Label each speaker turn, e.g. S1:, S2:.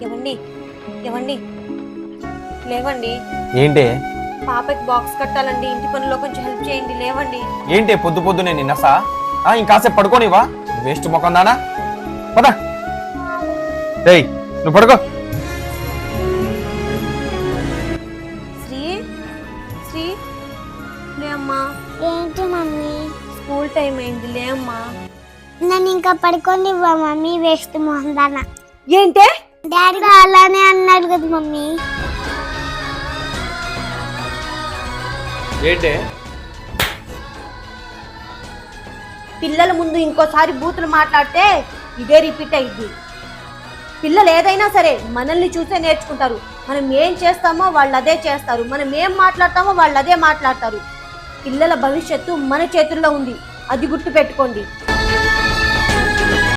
S1: ఏవండి ఏవండి లేవండి.
S2: ఏంటి
S1: పాపకి బాక్స్ కట్టాలండి. ఇంటి పనిలో కొంచెం హెల్ప్ చేయండి. లేవండి.
S2: ఏంటి పొద్దు పొద్దునే నిన్నసా ఇంకాసేపు పడుకోనివా? వేస్ట్ మొఖం దానా, పద. రేయ్ నువ్వు పడుకో.
S1: శ్రీ శ్రీ లే అమ్మా.
S3: ఏంటి మమ్మీ?
S1: స్కూల్ టైం అయింది. లే అమ్మా.
S3: నన్ను ఇంకా పడుకోండి మమ్మీ, వేస్ట్ మొహందాన.
S1: ఏంటే?
S3: డాడీ అలానే అన్నాడు కదా మమ్మీ.
S2: ఏంటి
S1: పిల్లల ముందు ఇంకోసారి బూతులు మాట్లాడితే ఇదే రిపీట్ అయ్యింది. పిల్లలు ఏదైనా సరే మనల్ని చూసే నేర్చుకుంటారు. మనం ఏం చేస్తామో వాళ్ళు అదే చేస్తారు. మనం ఏం మాట్లాడతామో వాళ్ళు అదే మాట్లాడతారు. పిల్లల భవిష్యత్తు మన చేతుల్లో ఉంది. అది గుర్తుపెట్టుకోండి.